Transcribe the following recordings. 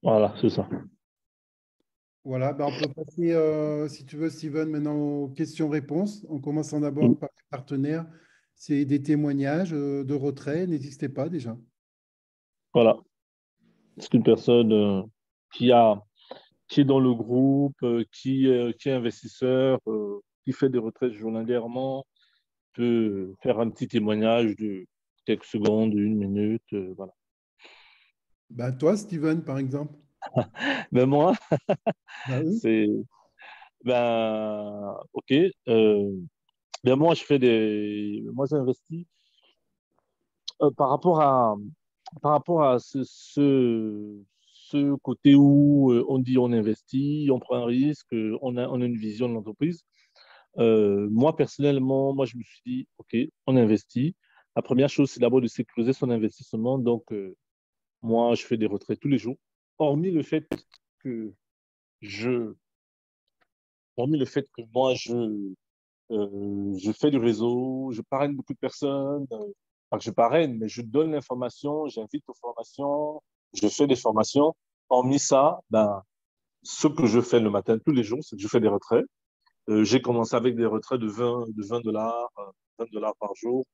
Voilà, c'est ça. Voilà, ben, on peut passer, si tu veux, Steven, maintenant aux questions-réponses. En commençant d'abord par les partenaires. C'est des témoignages de retrait, n'existait pas déjà. Voilà. C'est une personne qui a, qui est dans le groupe, qui est investisseur, qui fait des retraites journalièrement, peut faire un petit témoignage de quelques secondes, une minute, voilà. Ben, toi, Steven, par exemple. Mais moi, Ben oui. c'est, ok. Moi, moi, j'investis par rapport à ce côté où on dit on investit, on prend un risque, on a une vision de l'entreprise. Moi, personnellement, moi, je me suis dit, OK, on investit. La première chose, c'est d'abord de sécuriser son investissement. Donc, moi, je fais des retraits tous les jours. Hormis le fait que je, hormis le fait que moi, je fais du réseau, je parraine beaucoup de personnes. Pas que je parraine, mais je donne l'information, j'invite aux formations, je fais des formations. Hormis ça, ce que je fais le matin tous les jours, c'est que je fais des retraits. J'ai commencé avec des retraits de 20 dollars, 20 dollars par jour.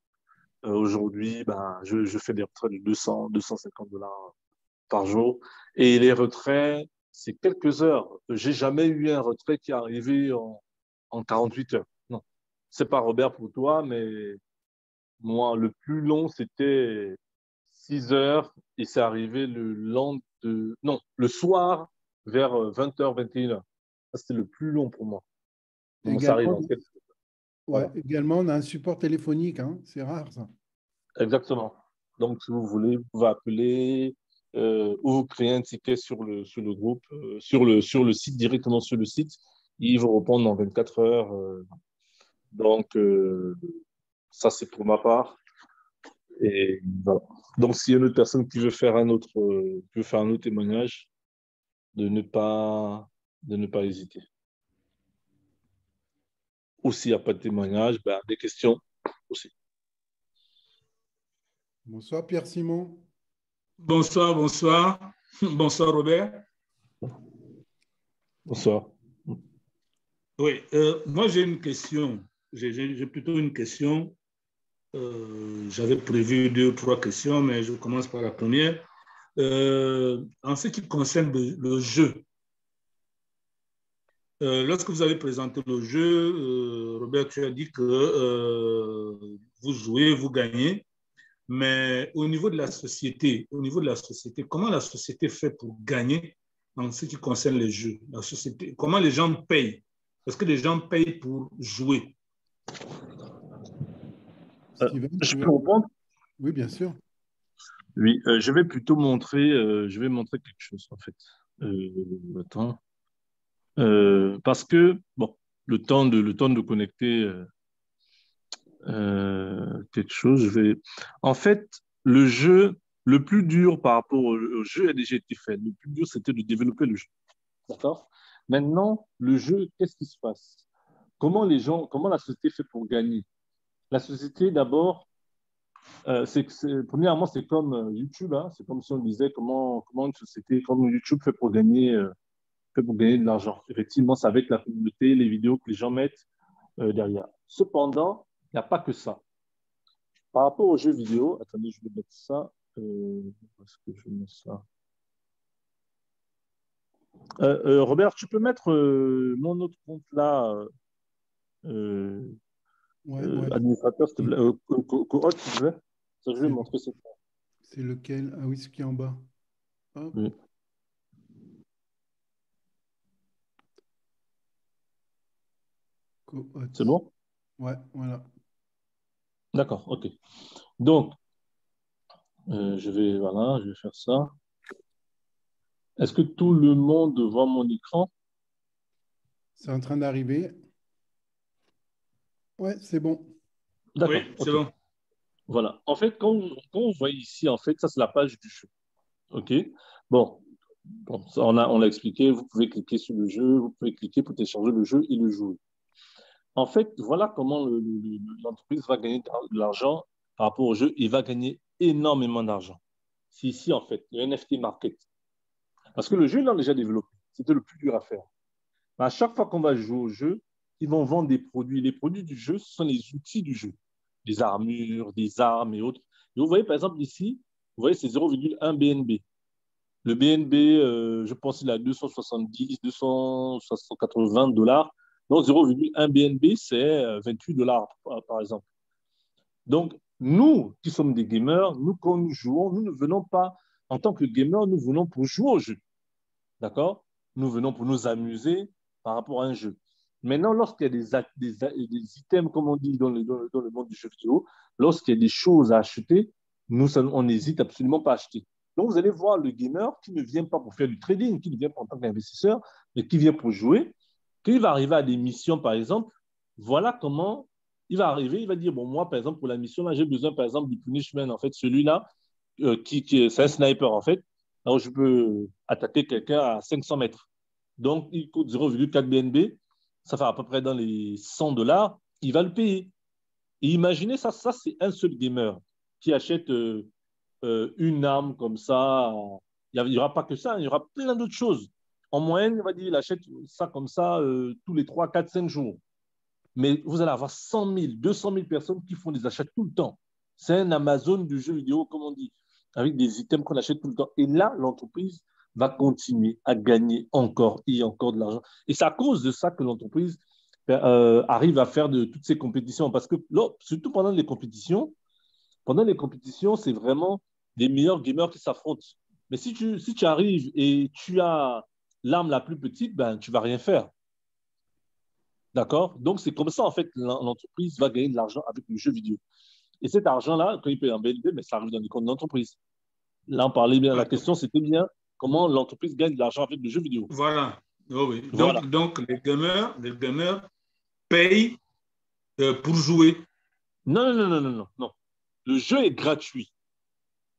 Aujourd'hui, je fais des retraits de 200, 250 dollars par jour. Et les retraits, c'est quelques heures. J'ai jamais eu un retrait qui est arrivé en 48 heures. Non. C'est pas Robert pour toi, mais moi, le plus long, c'était 6 heures et c'est arrivé non, le soir vers 20h, 21h. Ça, c'était le plus long pour moi. Bon, ça arrive Également, en quelques... ouais, Voilà. également, on a un support téléphonique, hein. C'est rare, ça. Exactement. Donc, si vous voulez, vous pouvez appeler ou vous créer un ticket sur le groupe, sur le site, directement sur le site. Ils vont répondre dans 24 heures. Donc, ça, c'est pour ma part. Et voilà. Donc, s'il y a une autre personne qui veut faire qui veut faire un autre témoignage, de ne pas, de ne pas hésiter. Ou s'il n'y a pas de témoignage, des questions aussi. Bonsoir, Pierre-Simon. Bonsoir, bonsoir. Bonsoir, Robert. Bonsoir. Oui, moi j'ai une question. J'ai plutôt une question. J'avais prévu deux ou trois questions, mais je commence par la première. En ce qui concerne le jeu, lorsque vous avez présenté le jeu, Robert, tu as dit que vous jouez, vous gagnez, mais au niveau de la société, comment la société fait pour gagner en ce qui concerne les jeux? La société, comment les gens payent? Est-ce que les gens payent pour jouer? Steven, Je tu veux? peux répondre? Oui, bien sûr. Oui, je vais montrer quelque chose en fait. Attends. Parce que, bon, le temps de connecter quelque chose, En fait, le jeu, le plus dur par rapport au jeu a déjà été fait. Le plus dur, c'était de développer le jeu. D'accord? Maintenant, le jeu, qu'est-ce qui se passe? Comment la société fait pour gagner? La société, d'abord, premièrement, c'est comme YouTube, hein. C'est comme si on disait comment une société comme YouTube fait pour gagner de l'argent. Effectivement, c'est avec la communauté, les vidéos que les gens mettent derrière. Cependant, il n'y a pas que ça. Par rapport aux jeux vidéo, attendez, je vais mettre ça. Où est-ce que je mets ça? Robert, tu peux mettre mon autre compte là, euh, Ouais, ouais. administrateur, s'il te plaît, co-hôte, s'il te plaît. Ça, je vais C'est montrer ça. c'est lequel? Ah oui, ce qui est en bas. Hop, Oui. C'est co-hôte. bon? Ouais, voilà. D'accord, ok. Donc, voilà, je vais faire ça. Est-ce que tout le monde voit mon écran? C'est en train d'arriver. Ouais, c'est bon. D'accord, Oui, c'est ok. bon. Voilà. En fait, quand on voit ici, en fait, ça, c'est la page du jeu. OK? Bon, ça, on l'a expliqué. Vous pouvez cliquer sur le jeu, vous pouvez cliquer pour télécharger le jeu et le jouer. En fait, voilà comment l'entreprise va gagner de l'argent par rapport au jeu. Il va gagner énormément d'argent. C'est ici, en fait, le NFT market. Parce que le jeu, ils l'ont déjà développé. C'était le plus dur à faire. Mais à chaque fois qu'on va jouer au jeu, ils vont vendre des produits. Les produits du jeu, ce sont les outils du jeu. Des armures, des armes et autres. Et vous voyez, par exemple, ici, vous voyez, c'est 0,1 BNB. Le BNB, je pense qu'il a 270, 280 dollars. Donc, 0,1 BNB, c'est 28 dollars, par exemple. Donc, nous qui sommes des gamers, nous, quand nous jouons, nous ne venons pas, en tant que gamers, nous venons pour jouer au jeu. D'accord? Nous venons pour nous amuser par rapport à un jeu. Maintenant, lorsqu'il y a des items, comme on dit dans le monde du jeu vidéo, lorsqu'il y a des choses à acheter, on n'hésite absolument pas à acheter. Donc, vous allez voir le gamer qui ne vient pas pour faire du trading, qui ne vient pas en tant qu'investisseur, mais qui vient pour jouer. Quand il va arriver à des missions, par exemple, voilà comment il va arriver. Il va dire, bon, moi, par exemple, pour la mission, là, j'ai besoin, par exemple, du punishment. En fait, celui-là, c'est un sniper, en fait. Alors, je peux attaquer quelqu'un à 500 mètres. Donc, il coûte 0,4 BNB. Ça fait à peu près dans les 100 dollars. Il va le payer. Et imaginez ça, c'est un seul gamer qui achète une arme comme ça. Il n'y aura pas que ça, il y aura plein d'autres choses. En moyenne, on va dire, il achète ça comme ça tous les 3, 4, 5 jours. Mais vous allez avoir 100 000, 200 000 personnes qui font des achats tout le temps. C'est un Amazon du jeu vidéo, comme on dit, avec des items qu'on achète tout le temps. Et là, l'entreprise va continuer à gagner encore et encore de l'argent. Et c'est à cause de ça que l'entreprise arrive à faire de toutes ces compétitions. Parce que, là, surtout pendant les compétitions, c'est vraiment des meilleurs gamers qui s'affrontent. Mais si tu arrives et tu as l'arme la plus petite, ben, tu ne vas rien faire. D'accord? Donc, c'est comme ça, en fait, l'entreprise va gagner de l'argent avec le jeu vidéo. Et cet argent-là, quand il paye en BNB, mais ça arrive dans les comptes d'entreprise. Là, on parlait bien, la question, c'était bien comment l'entreprise gagne de l'argent avec le jeu vidéo. Voilà. Oh oui. Voilà. Donc les gamers payent pour jouer. Non, non, non, non, non, non. Le jeu est gratuit.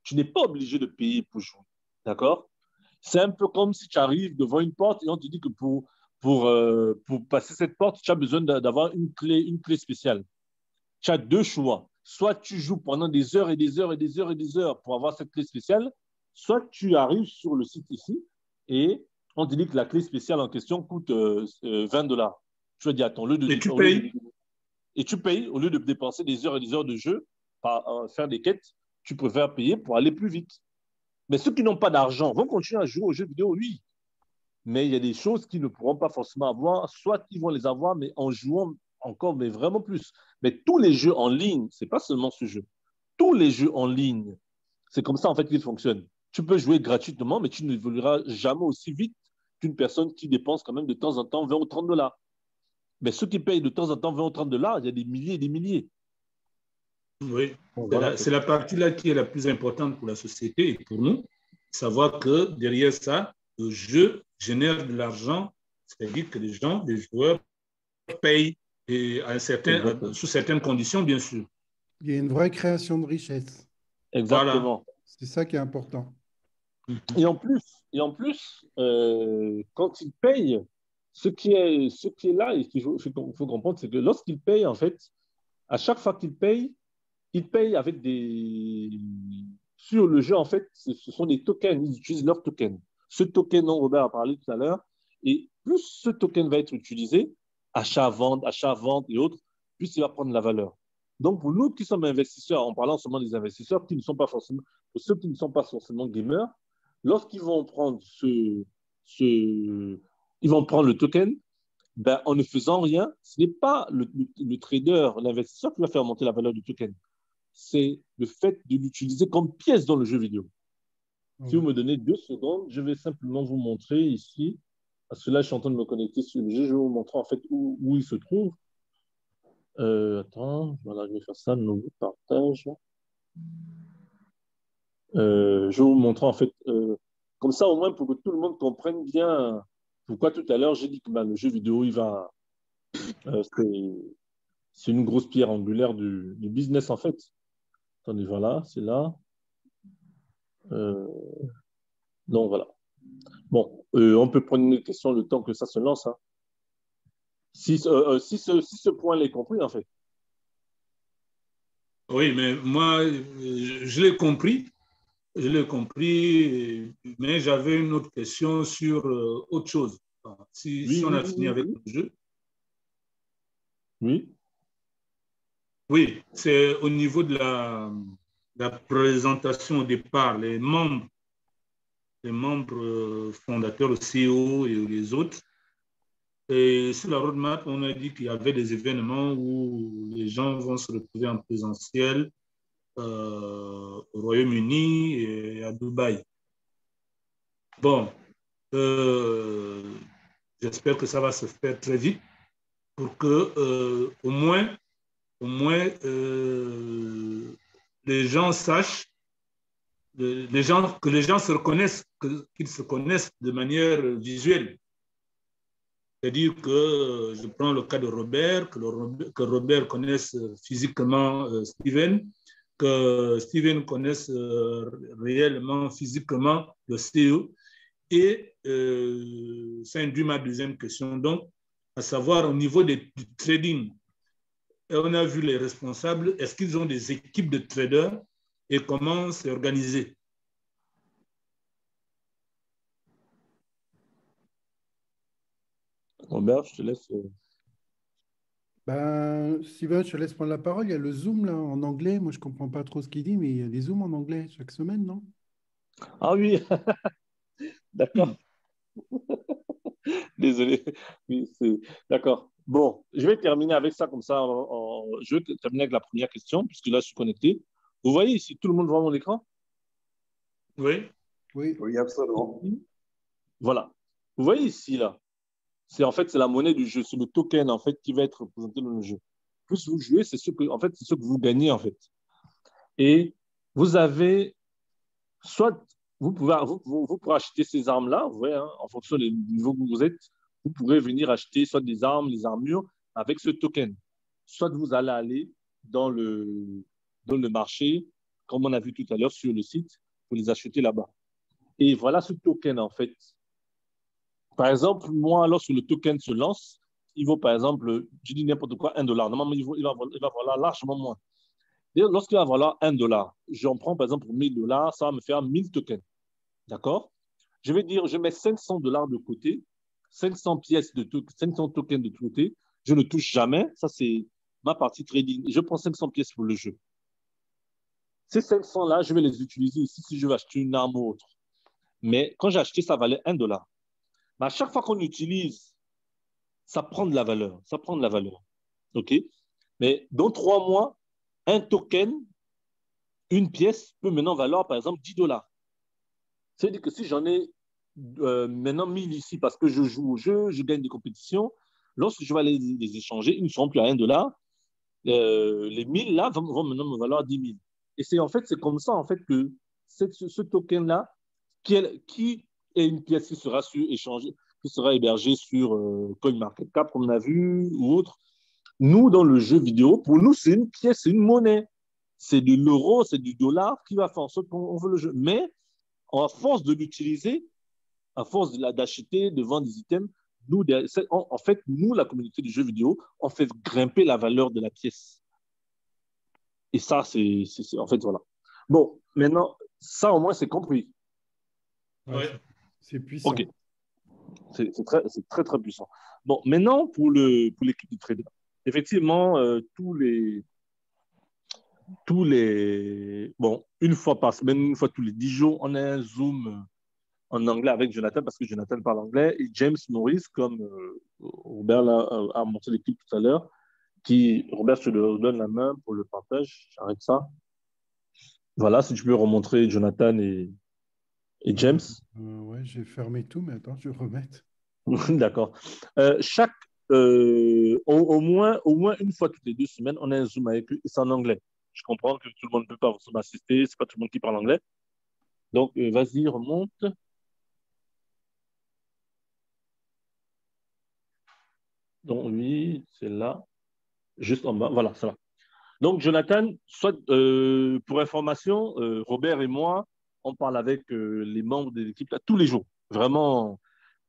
Tu n'es pas obligé de payer pour jouer. D'accord? C'est un peu comme si tu arrives devant une porte et on te dit que pour passer cette porte, tu as besoin d'avoir une clé spéciale. Tu as deux choix. Soit tu joues pendant des heures et des heures et des heures et des heures pour avoir cette clé spéciale, soit tu arrives sur le site ici et on te dit que la clé spéciale en question coûte 20 dollars. Tu vas dire, attends, Et tu payes. Et tu payes, au lieu de dépenser des heures et des heures de jeu, faire des quêtes, tu préfères payer pour aller plus vite. Mais ceux qui n'ont pas d'argent vont continuer à jouer aux jeux vidéo, oui. Mais il y a des choses qu'ils ne pourront pas forcément avoir, soit ils vont les avoir, mais en jouant encore, mais vraiment plus. Mais tous les jeux en ligne, ce n'est pas seulement ce jeu. Tous les jeux en ligne, c'est comme ça en fait qu'ils fonctionnent. Tu peux jouer gratuitement, mais tu n'évolueras jamais aussi vite qu'une personne qui dépense quand même de temps en temps 20 ou 30 dollars. Mais ceux qui payent de temps en temps 20 ou 30 dollars, il y a des milliers et des milliers. Oui, voilà, c'est la partie là qui est la plus importante pour la société et pour nous. Savoir que derrière ça, le jeu génère de l'argent, c'est-à-dire que les joueurs payent et sous certaines conditions, bien sûr. Il y a une vraie création de richesse. Exactement. Voilà. C'est ça qui est important. Et en plus, quand ils payent, ce qui est là et qu'il faut comprendre, c'est que lorsqu'ils payent, en fait, à chaque fois qu'ils payent avec des. Sur le jeu, en fait, ce sont des tokens. Ils utilisent leurs tokens. Ce token dont Robert a parlé tout à l'heure, et plus ce token va être utilisé, achat, vente et autres, plus il va prendre la valeur. Donc, pour nous qui sommes investisseurs, en parlant seulement des investisseurs qui ne sont pas forcément, pour ceux qui ne sont pas forcément gamers, lorsqu'ils vont prendre ils vont prendre le token, ben, en ne faisant rien, ce n'est pas le trader, l'investisseur qui va faire monter la valeur du token. C'est le fait de l'utiliser comme pièce dans le jeu vidéo. Si vous me donnez 2 secondes, je vais simplement vous montrer ici, parce que là, je suis en train de me connecter sur le jeu, je vais vous montrer en fait où il se trouve. Attends, voilà, je vais faire ça, nouveau partage. Je vais vous montrer en fait, comme ça au moins pour que tout le monde comprenne bien pourquoi tout à l'heure j'ai dit que le jeu vidéo, c'est une grosse pierre angulaire du business en fait. Attendez, voilà, c'est là. Donc voilà. Bon, on peut prendre une question le temps que ça se lance. Hein. Si ce point l'est compris en fait. Oui, mais moi, je l'ai compris. je l'ai compris, mais j'avais une autre question sur autre chose. Si Oui, on oui, a fini avec le jeu. oui. Oui, c'est au niveau de la présentation au départ, les membres fondateurs, le CEO et les autres. Et sur la roadmap, on a dit qu'il y avait des événements où les gens vont se retrouver en présentiel au Royaume-Uni et à Dubaï. Bon, j'espère que ça va se faire très vite pour que au moins les gens sachent, que les gens se reconnaissent, qu'ils se connaissent de manière visuelle. C'est-à-dire que je prends le cas de Robert, que Robert connaisse physiquement Steven, que Steven connaisse réellement, physiquement le CEO. Et ça induit ma deuxième question, donc, à savoir au niveau du trading. Et on a vu les responsables, est-ce qu'ils ont des équipes de traders et comment c'est organisé? Robert, je te laisse. Ben, Steven, je te laisse prendre la parole. Il y a le Zoom là en anglais. Moi, je ne comprends pas trop ce qu'il dit, mais il y a des Zooms en anglais chaque semaine, non? Ah oui, d'accord. Désolé. Oui, d'accord. Bon, je vais terminer avec ça comme ça. Je vais terminer avec la première question, puisque là, je suis connecté. Vous voyez ici, tout le monde voit mon écran? Oui. Oui. Oui, absolument. Voilà. Vous voyez ici, là, c'est en fait c'est la monnaie du jeu, c'est le token en fait qui va être représenté dans le jeu. Plus vous jouez, c'est ce que en fait c'est ce que vous gagnez en fait. Et vous avez soit vous pourrez acheter ces armes-là, vous voyez, hein, en fonction du niveau où vous êtes, vous pourrez venir acheter soit des armes, des armures avec ce token. Soit vous allez aller dans le marché, comme on a vu tout à l'heure sur le site, pour les acheter là-bas. Et voilà ce token en fait. Par exemple, moi, lorsque le token se lance, il vaut, par exemple, je dis n'importe quoi, 1 $. Normalement, il va valoir largement moins. Lorsqu'il va valoir 1 $, j'en prends, par exemple, pour 1000 $, ça va me faire 1000 tokens. D'accord? Je vais dire, je mets 500 $ de côté, 500 500 tokens de côté. Je ne touche jamais. Ça, c'est ma partie trading. Je prends 500 pièces pour le jeu. Ces 500-là, je vais les utiliser ici si je veux acheter une arme ou autre. Mais quand j'ai acheté, ça valait 1 $. Mais à chaque fois qu'on utilise, ça prend de la valeur. Ça prend de la valeur. OK? Mais dans 3 mois, un token, une pièce, peut maintenant valoir, par exemple, 10 $. C'est-à-dire que si j'en ai maintenant 1000 ici parce que je joue au jeu, je gagne des compétitions, lorsque je vais aller les échanger, ils ne seront plus à 1 $. Les 1000 là vont maintenant me valoir 10 000. Et c'est en fait, c'est comme ça en fait que ce token-là, qui est une pièce qui sera échangée, qui sera hébergée sur CoinMarketCap, comme on a vu, ou autre. Nous, dans le jeu vidéo, pour nous, c'est une pièce, c'est une monnaie. C'est de l'euro, c'est du dollar qui va faire en sorte qu'on veut le jeu. Mais à force de l'utiliser, à force d'acheter, de vendre des items, nous, en fait, nous, la communauté du jeu vidéo, on fait grimper la valeur de la pièce. Et ça, c'est en fait, voilà. Bon, maintenant, ça au moins, c'est compris. Ouais, c'est puissant. OK. C'est très, très puissant. Bon, maintenant, pour l'équipe de traders. Effectivement, bon, une fois par semaine, une fois tous les 10 jours, on a un Zoom en anglais avec Jonathan, parce que Jonathan parle anglais, et James Maurice, comme Robert a montré l'équipe tout à l'heure, Robert, je te donne la main pour le partage. J'arrête ça. Voilà, si tu peux remontrer Jonathan et James. Ouais, j'ai fermé tout, mais attends, je vais remettre. D'accord. Au moins une fois toutes les 2 semaines, on a un Zoom avec eux et c'est en anglais. Je comprends que tout le monde ne peut pas m'assister, c'est pas tout le monde qui parle anglais. Donc, vas-y, remonte. Donc, oui, c'est là, juste en bas. Voilà, ça va. Donc, Jonathan, pour information, Robert et moi, on parle avec les membres de l'équipe là, tous les jours. Vraiment,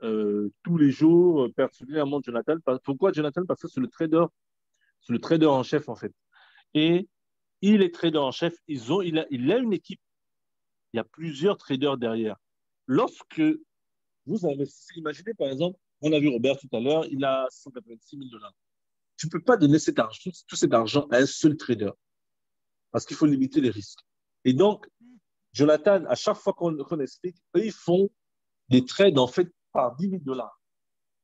tous les jours, particulièrement Jonathan. Pourquoi Jonathan? Parce que c'est le trader en chef, en fait. Et il est trader en chef. Il a une équipe. Il y a plusieurs traders derrière. Lorsque vous investissez, imaginez par exemple, on a vu Robert tout à l'heure, il a 186 000 $. Tu ne peux pas donner tout cet argent à un seul trader parce qu'il faut limiter les risques. Et donc, Jonathan, à chaque fois qu'on explique, eux, ils font des trades en fait par 10 000 $.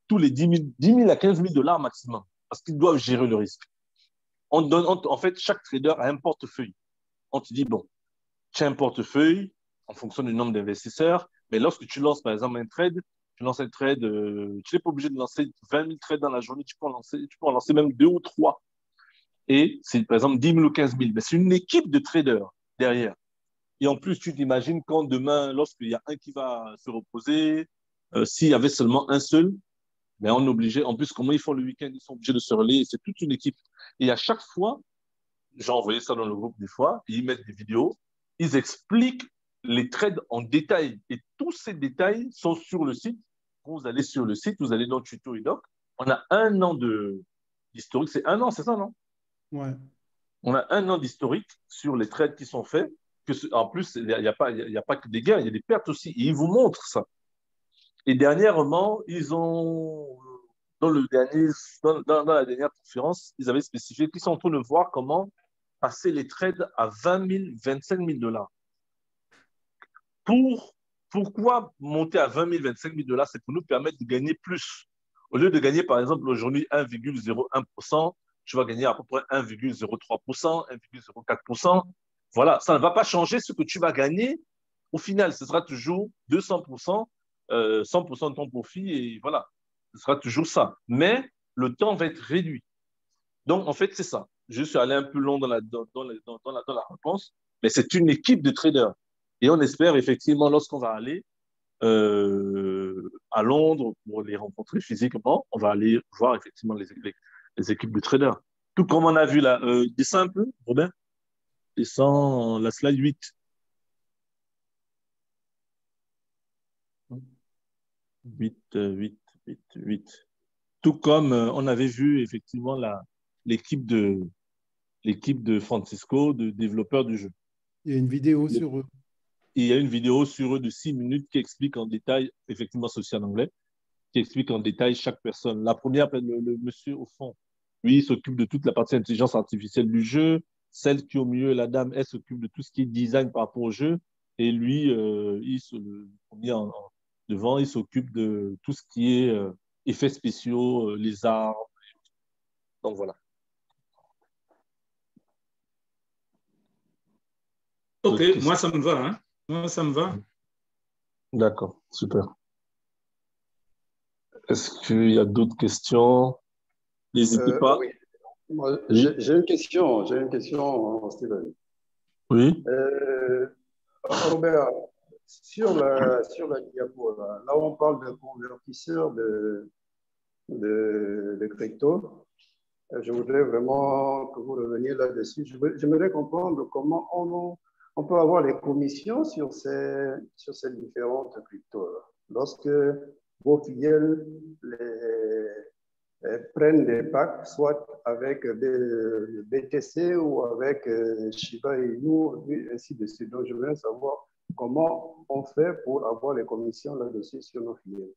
Tous les 10 000 à 15 000 $ maximum parce qu'ils doivent gérer le risque. En fait, chaque trader a un portefeuille. On te dit, bon, tu as un portefeuille en fonction du nombre d'investisseurs, mais lorsque tu lances par exemple un trade, tu lances un trade, tu n'es pas obligé de lancer 20 000 trades dans la journée, tu peux en lancer même 2 ou 3. Et c'est par exemple 10 000 ou 15 000. Mais c'est une équipe de traders derrière. Et en plus, tu t'imagines quand demain, lorsqu'il y a un qui va se reposer, s'il y avait seulement un seul, mais on est obligé. En plus, comment ils font le week-end, ils sont obligés de se relayer. C'est toute une équipe. Et à chaque fois, j'ai envoyé ça dans le groupe des fois, ils mettent des vidéos, ils expliquent les trades en détail. Et tous ces détails sont sur le site. Quand vous allez sur le site, vous allez dans Tuto et Doc. On a 1 an d'historique. C'est 1 an, c'est ça, non? Ouais. On a 1 an d'historique sur les trades qui sont faits. En plus, il n'y a pas que des gains, il y a des pertes aussi. Et ils vous montrent ça. Et dernièrement, ils ont, dans la dernière conférence, ils avaient spécifié qu'ils sont en train de voir comment passer les trades à 20 000, 25 000 $. Pourquoi monter à 20 000, 25 000 $? C'est pour nous permettre de gagner plus. Au lieu de gagner, par exemple, aujourd'hui 1,01%, tu vas gagner à peu près 1,03%, 1,04%. Voilà, ça ne va pas changer ce que tu vas gagner. Au final, ce sera toujours 200%, 100% de ton profit et voilà, ce sera toujours ça. Mais le temps va être réduit. Donc, en fait, c'est ça. Je suis allé un peu long dans la réponse, mais c'est une équipe de traders. Et on espère effectivement, lorsqu'on va aller à Londres pour les rencontrer physiquement, on va aller voir effectivement les équipes de traders. Tout comme on a vu là. Descends un peu, Robin. Descends la slide 8. 8, 8, 8, 8. Tout comme on avait vu effectivement l'équipe de, l'équipe de Francisco, de développeurs du jeu. Il y a une vidéo sur eux. Et il y a une vidéo sur eux de 6 minutes qui explique en détail, effectivement, c'est aussi en anglais, qui explique en détail chaque personne. La première, le monsieur au fond, lui, il s'occupe de toute la partie intelligence artificielle du jeu. Celle qui est au milieu, la dame, elle s'occupe de tout ce qui est design par rapport au jeu. Et lui, le premier devant, il s'occupe de tout ce qui est effets spéciaux, les armes. Donc voilà. Ok, moi ça me va. Hein. Moi ça me va. D'accord, super. Est-ce qu'il y a d'autres questions? N'hésitez pas. Oui. Moi, j'ai une question, Steven. Oui. Robert, sur la diapo, là où on parle de convertisseur de crypto, je voudrais vraiment que vous reveniez là-dessus. J'aimerais comprendre comment on peut avoir les commissions sur ces différentes cryptos. Lorsque vos filiales prennent des packs, soit avec des BTC ou avec Shiba Inu, ainsi de suite. Donc, je voudrais savoir comment on fait pour avoir les commissions là-dessus sur nos filiales.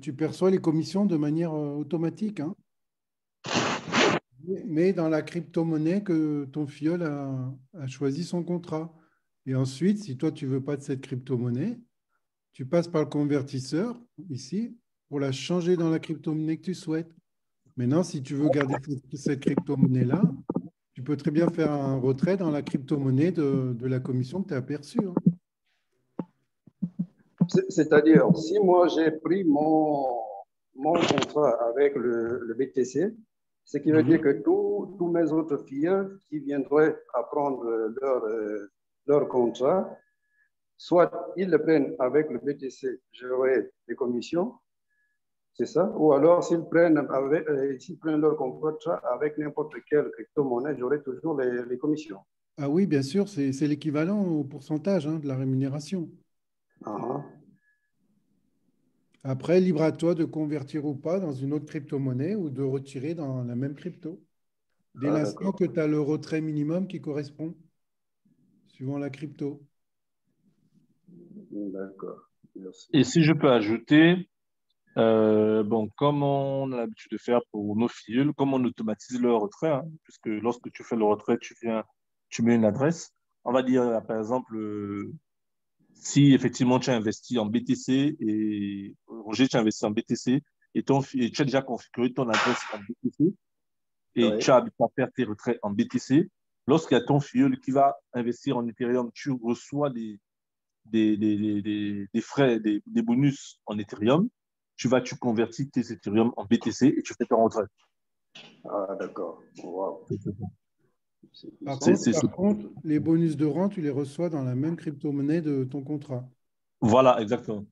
Tu perçois les commissions de manière automatique, hein, mais dans la crypto-monnaie que ton filleul a choisi son contrat. Et ensuite, si toi, tu ne veux pas de cette crypto-monnaie, tu passes par le convertisseur, ici, pour la changer dans la crypto-monnaie que tu souhaites. Maintenant, si tu veux garder cette crypto-monnaie-là, tu peux très bien faire un retrait dans la crypto-monnaie de la commission que tu as perçue. Hein. C'est-à-dire, si moi j'ai pris mon contrat avec le BTC, ce qui veut dire que tous mes autres filles qui viendraient à prendre leur contrat, soit ils le prennent avec le BTC, j'aurai des commissions, c'est ça? Ou alors s'ils prennent leur contrat avec n'importe quelle crypto-monnaie, j'aurai toujours les commissions. Ah oui, bien sûr, c'est l'équivalent au pourcentage, hein, de la rémunération. Après, libre à toi de convertir ou pas dans une autre crypto-monnaie ou de retirer dans la même crypto. Dès l'instant que tu as le retrait minimum qui correspond tu vends la crypto. D'accord. Merci. Et si je peux ajouter, bon, comme on a l'habitude de faire pour nos filleuls, comme on automatise le retrait, hein, puisque lorsque tu fais le retrait, tu mets une adresse. On va dire, par exemple, si effectivement tu as investi en BTC et Roger, tu as investi en BTC et tu as déjà configuré ton adresse en BTC et Oui. tu as à faire tes retraits en BTC, lorsqu'il y a ton filleul qui va investir en Ethereum, tu reçois des frais, des bonus en Ethereum, tu convertis tes Ethereum en BTC et tu fais ton retrait. Ah, d'accord. Wow. Par C'est, contre, c'est, c'est- par contre, les bonus de rente, tu les reçois dans la même crypto-monnaie de ton contrat. Voilà, exactement.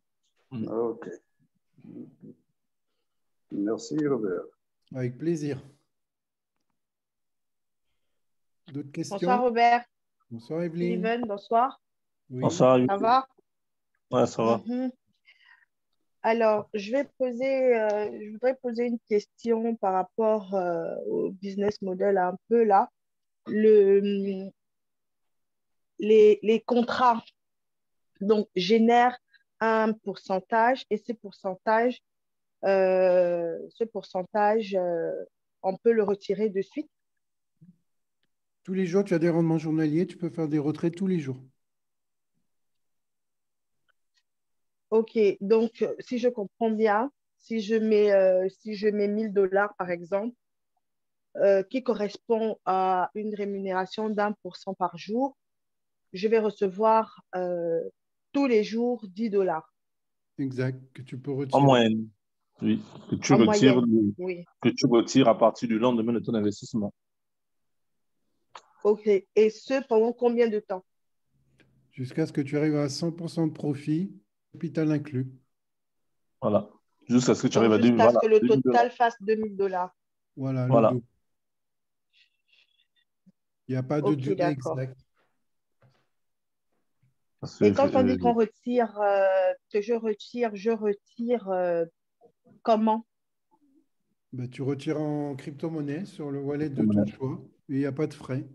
OK. Merci, Robert. Avec plaisir. D'autres Bonsoir questions? Robert, Bonsoir Evelyne. Steven, bonsoir. Oui. Bonsoir, Ça va? ouais, ça va. Mhm. Alors, je voudrais poser une question par rapport au business model un peu là. Le, les contrats donc, génèrent un pourcentage et ce pourcentage, on peut le retirer de suite. Tous les jours, tu as des rendements journaliers, tu peux faire des retraits tous les jours. Ok, donc si je comprends bien, si je mets 1000 $ par exemple, qui correspond à une rémunération d'1% par jour, je vais recevoir tous les jours 10 $. Exact, que tu peux En retirer. moyenne, oui, En moyenne. Oui. que tu retires à partir du lendemain de ton investissement. Ok. Et ce, pendant combien de temps? Jusqu'à ce que tu arrives à 100% de profit, capital inclus. Voilà. Jusqu'à ce que tu Donc, arrives à jusqu'à ce voilà, que le 2000 $. total fasse 2000 $. Voilà, le Voilà. double. Il n'y a pas de Ok, durée d'accord. exacte. Parce Et que, quand on dit qu'on retire, que je retire comment? Ben, tu retires en crypto-monnaie sur le wallet de ton choix et il n'y a pas de frais.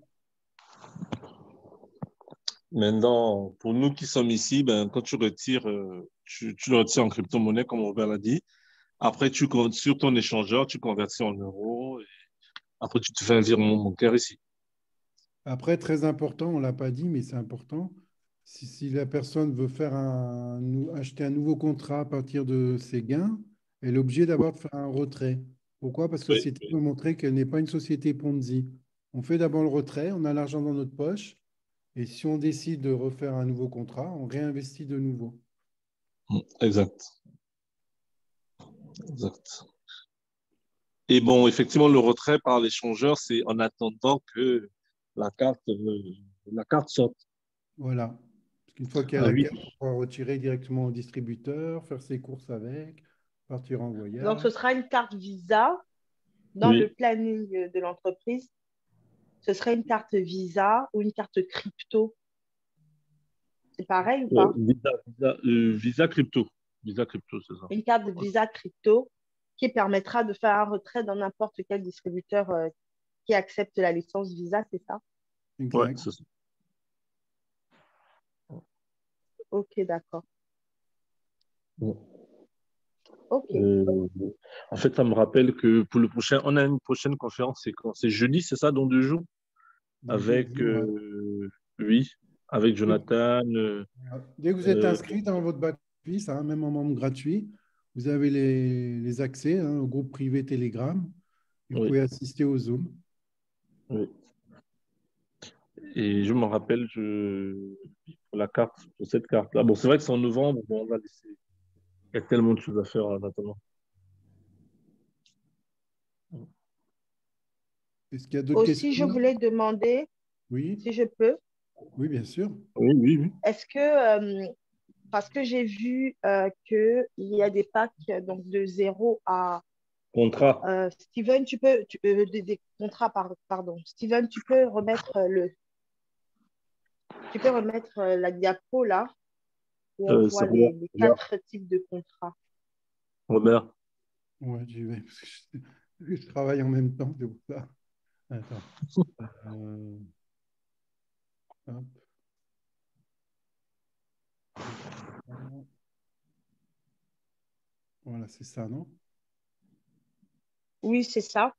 maintenant, pour nous qui sommes ici, ben, quand tu retires, tu le retires en crypto-monnaie, comme Robert l'a dit. Après, sur ton échangeur, tu convertis en euros. Et après, tu te fais un virement bancaire ici. Après, très important, on ne l'a pas dit, mais c'est important. Si la personne veut acheter un nouveau contrat à partir de ses gains, elle est obligée d'avoir de faire un retrait. Pourquoi? Parce que la Oui, société veut montrer qu'elle n'est pas une société Ponzi. On fait d'abord le retrait, on a l'argent dans notre poche, et si on décide de refaire un nouveau contrat, on réinvestit de nouveau. exact. Exact. Et bon, effectivement, le retrait par l'échangeur, c'est en attendant que la carte, euh, la carte sorte. Voilà. Parce qu'une fois qu'il y a Ah la oui. carte, on pourra retirer directement au distributeur, faire ses courses avec, partir en Donc, voyage. ce sera une carte Visa dans le Oui. planning de l'entreprise. Ce serait une carte Visa ou une carte crypto. C'est pareil ou pas? Visa crypto. Visa crypto, c'est ça. Une carte Visa crypto qui permettra de faire un retrait dans n'importe quel distributeur qui accepte la licence Visa, c'est ça? Ouais, Exact. c'est ça. Ok, d'accord. Ouais. Ok. Euh, en fait, ça me rappelle que pour le prochain, on a une prochaine conférence, c'est quand? C'est jeudi, c'est ça, dans 2 jours? Dans deux Avec, jours, ouais. oui, avec Dès Jonathan. dès que vous êtes Euh, inscrit dans votre bac office, hein, même en membre gratuit, vous avez les accès hein, au groupe privé Telegram et vous oui, pouvez assister au Zoom. oui. Et je me rappelle, pour la carte, pour cette carte-là. Bon, c'est vrai que c'est en novembre, bon, on va laisser. Il y a tellement de choses à faire maintenant. Est-ce qu'il y a d'autres Aussi, je questions? voulais demander, Oui, si je peux, oui, bien sûr. Oui, oui, oui. est-ce que, parce que j'ai vu qu'il y a des packs donc de 0 à Contrat. Steven, des contrats, pardon. Steven, tu peux remettre la diapo là où on C'est voit Robert. les Robert. 4 types de contrats. Robert. Ouais, j'y vais. Parce que je travaille en même temps, c'est pour ça. Attends. Euh, hop. Voilà, c'est ça, non? Oui, c'est ça.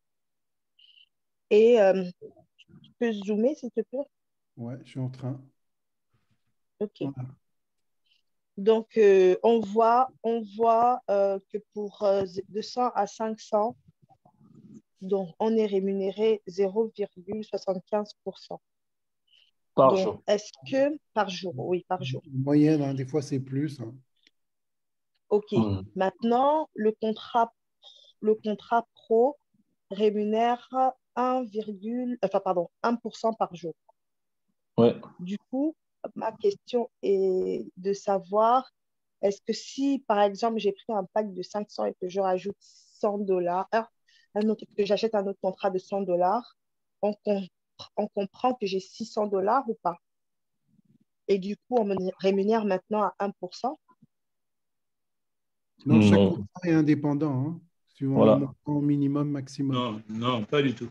Et tu peux zoomer, s'il te plaît? Ouais, je suis en train. OK. Voilà. Donc, on voit que pour de 100 à 500, donc, on est rémunéré 0,75%. Par Donc, jour. est-ce que par jour? Oui, par jour. Moyenne, hein, des fois c'est plus. Hein. OK. Maintenant, le contrat pro rémunère 1% par jour. Ouais. Du coup, ma question est de savoir, est-ce que si, par exemple, j'ai pris un pack de 500 et que je rajoute $100, que j'achète un autre contrat de $100, on comprend que j'ai $600 ou pas? Et du coup, on me rémunère maintenant à 1%. Non, chaque Non. contrat est indépendant, hein, suivant le Voilà. montant minimum, maximum. Non, non, pas du tout.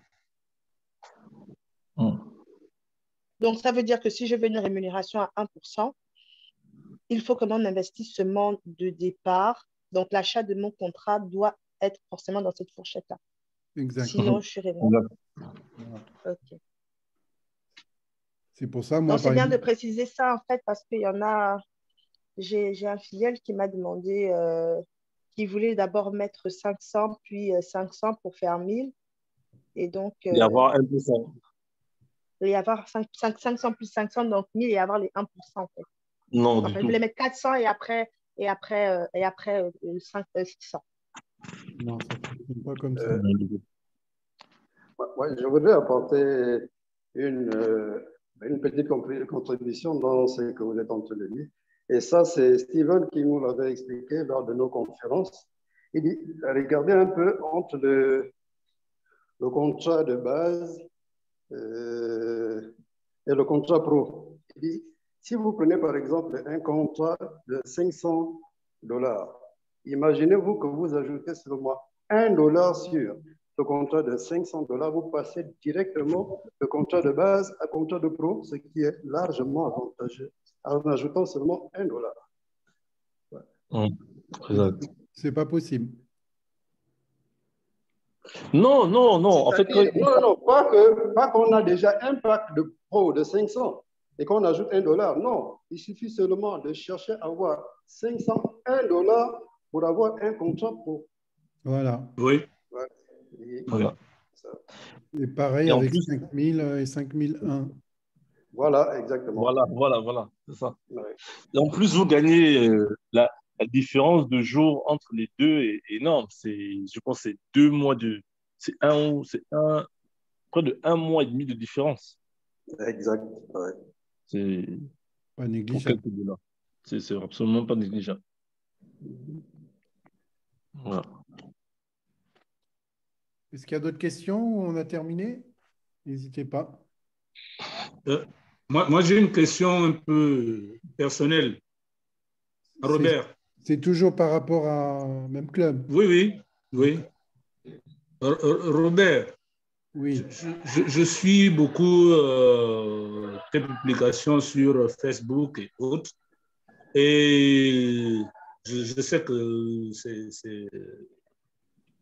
Donc, ça veut dire que si je veux une rémunération à 1%, il faut que mon investissement de départ, donc l'achat de mon contrat, doit être forcément dans cette fourchette-là. Exact. Sinon, je suis rémunéré. Voilà. OK. C'est pour ça, moi, Donc, c'est par bien de exemple, préciser ça, en fait, parce qu'il y en a, j'ai un filleul qui m'a demandé, qui voulait d'abord mettre 500, puis 500 pour faire 1000. Et donc, Et avoir 1%. il y avoir 500 plus 500, donc 1000 et avoir les 1%, en fait. Non, du Enfin, il tout. voulait mettre 400 et après 600. non, ça ne fonctionne pas comme ça. Euh, je voudrais apporter une petite contribution dans ce que vous êtes en train de dire. Et ça, c'est Steven qui nous l'avait expliqué lors de nos conférences. Il dit, regardez un peu entre le contrat de base et le contrat pro. Il dit, si vous prenez par exemple un contrat de $500, imaginez-vous que vous ajoutez seulement $1 sur le contrat de $500, vous passez directement de contrat de base à contrat de pro, ce qui est largement avantageux, en ajoutant seulement $1. Ouais. Exact. C'est pas possible. Non, non, non. En fait, non, non, pas qu'on a déjà un pack de pro de 500 et qu'on ajoute $1. Non, il suffit seulement de chercher à avoir $501 pour avoir un contrat pro. Voilà. Oui. Ouais. voilà. Et pareil Et en avec plus, 5000 et 5001. Voilà, exactement. voilà. C'est ça. Ouais. Et en plus, vous gagnez la différence de jours entre les deux est énorme. Je pense, que c'est 2 mois c'est près de 1 mois et demi de différence. Exact. Ouais. C'est Pas pour négligeable. quelques dollars. C'est absolument pas négligeable. Voilà. Est-ce qu'il y a d'autres questions ou on a terminé? N'hésitez pas. Moi, j'ai une question un peu personnelle. Robert. C'est toujours par rapport à même club. Oui, oui. Robert, Oui. je suis beaucoup tes publications sur Facebook et autres. Et je sais que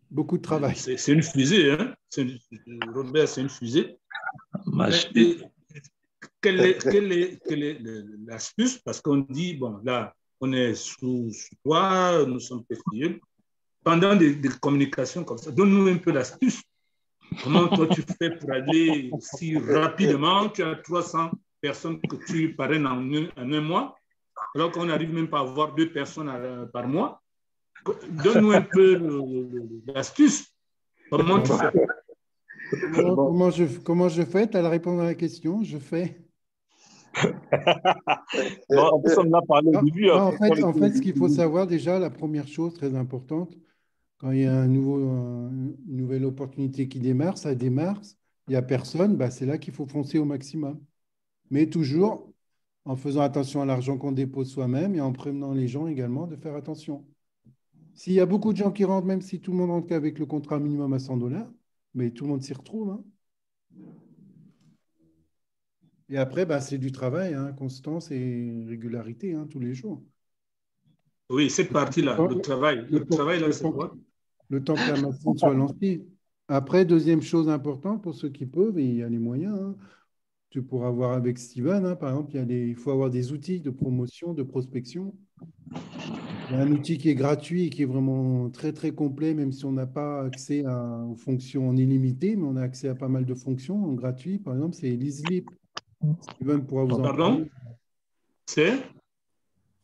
Beaucoup de travail. c'est une fusée. Hein? Robert, c'est une fusée. Mais, quelle est l'astuce? Parce qu'on dit, bon, là, on est sous toi, nous sommes pétrieux. Pendant des communications comme ça, donne-nous un peu l'astuce. Comment toi tu fais pour aller si rapidement? Tu as 300 personnes que tu parraines en un mois, alors qu'on n'arrive même pas à avoir 2 personnes par mois. Donne-nous un peu l'astuce. Comment tu fais? Comment je fais? Tu as la réponse à la question. Je fais. Bon, en plus, on en a parlé au début. En fait, ce qu'il faut savoir déjà, la première chose très importante, quand il y a une nouvelle opportunité qui démarre, ça démarre, il n'y a personne, bah, c'est là qu'il faut foncer au maximum. Mais toujours en faisant attention à l'argent qu'on dépose soi-même et en prévenant les gens également de faire attention. S'il y a beaucoup de gens qui rentrent, même si tout le monde rentre qu'avec le contrat minimum à $100, mais tout le monde s'y retrouve. Hein. Et après, bah, c'est du travail, hein, constance et régularité, hein, tous les jours. Oui, cette partie-là, le travail. Le travail, là, c'est quoi? Le temps que la machine soit lancée. Après, deuxième chose importante pour ceux qui peuvent, et il y a les moyens, hein, tu pourras voir avec Steven, hein, par exemple, il faut avoir des outils de promotion, de prospection. Il y a un outil qui est gratuit et qui est vraiment très, très complet, même si on n'a pas accès aux fonctions en illimité, mais on a accès à pas mal de fonctions en gratuit. Par exemple, c'est EasyLeap. Steven pourra vous en Pardon? parler. C'est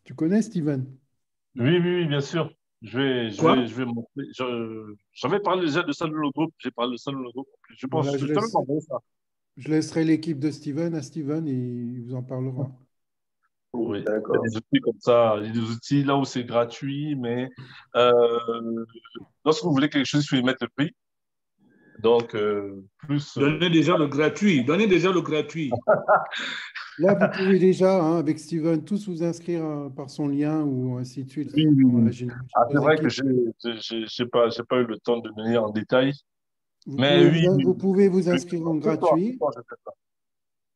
Tu connais Steven? Oui, bien sûr. quoi? Je vais montrer. J'avais parlé déjà de ça dans le groupe. J'ai parlé de ça dans le groupe. Je pense Voilà, que je te même envoyé ça. je laisserai l'équipe de Steven à Steven et il vous en parlera. Oui, il y a D'accord. des outils comme ça. Il y a des outils là où c'est gratuit, mais euh, lorsque vous voulez quelque chose, il faut y mettre le prix. Donc, plus. Donnez déjà le gratuit. Donnez déjà le gratuit. Là, vous pouvez déjà, hein, avec Steven, tous vous inscrire par son lien ou ainsi de suite. Oui, oui, Dans la oui. génération Ah, c'est des vrai que équipes. j'ai pas eu le temps de venir en détail. Vous Mais pouvez oui, oui. vous pouvez vous inscrire en Ce gratuit. soir, je fais ça.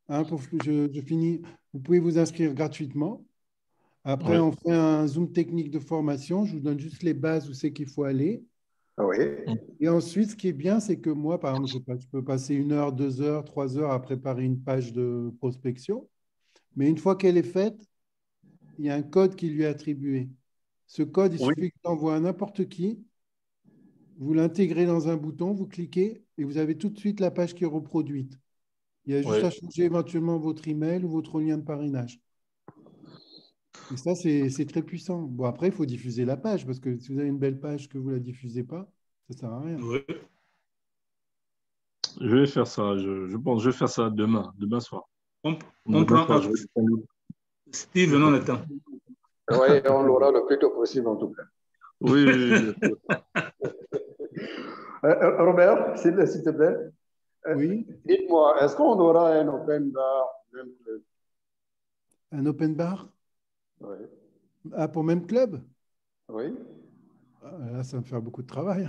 Hein, je finis. Vous pouvez vous inscrire gratuitement. Après, Oui. on fait un Zoom technique de formation. Je vous donne juste les bases où c'est qu'il faut aller. Oui. Et ensuite, ce qui est bien, c'est que moi, par exemple, je peux passer 1 heure, 2 heures, 3 heures à préparer une page de prospection. Mais une fois qu'elle est faite, il y a un code qui lui est attribué. Ce code, il Oui, suffit que tu envoies à n'importe qui. Vous l'intégrez dans un bouton, vous cliquez et vous avez tout de suite la page qui est reproduite. Il y a juste oui. à changer éventuellement votre email ou votre lien de parrainage. Et ça, c'est très puissant. Bon, après, il faut diffuser la page parce que si vous avez une belle page que vous ne la diffusez pas, ça ne sert à rien. Oui. Je vais faire ça. Je pense que je vais faire ça demain soir. On, on Demain prend soir, je vais acte. Steve, non, le temps. Oui, on l'aura le plus tôt possible en tout cas. Oui, oui, bien sûr. Robert, s'il te plaît, Oui, dites-moi, est-ce qu'on aura un open bar même club? un open bar. Oui. Ah, pour même club? Oui. Ah, là, ça va me faire beaucoup de travail.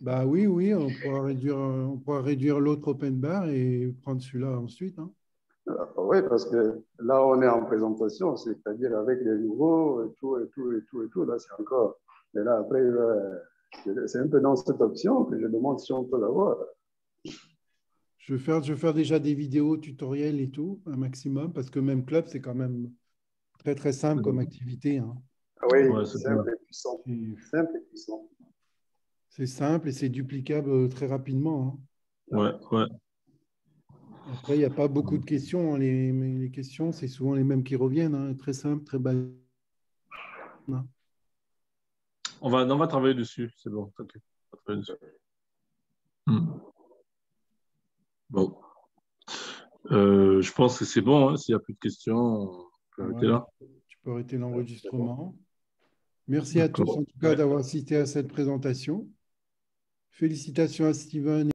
Bah oui, oui, on pourra réduire l'autre open bar et prendre celui-là ensuite, hein. Oui, parce que là, on est en présentation, c'est-à-dire avec les nouveaux, et tout. Là, c'est encore. Mais là, après, c'est un peu dans cette option que je demande si on peut l'avoir. Je vais faire déjà des vidéos tutoriels et tout, un maximum, parce que même club, c'est quand même très, très simple comme activité, hein. Oui, Ouais, c'est bien. simple et puissant. C'est Simple et puissant. c'est simple et c'est duplicable très rapidement, Ouais, ouais. hein. Après, il n'y a pas beaucoup de questions, hein. Les questions, c'est souvent les mêmes qui reviennent, hein. Très simple, très basique, hein. On va travailler dessus. C'est bon. T'inquiète. On va travailler dessus. Hmm. Bon. Je pense que c'est bon, hein. S'il n'y a plus de questions, on peut arrêter Ouais, là. tu peux arrêter C'est bon. l'enregistrement. Merci à tous, D'accord. en tout cas, d'avoir assisté à cette présentation. Félicitations à Steven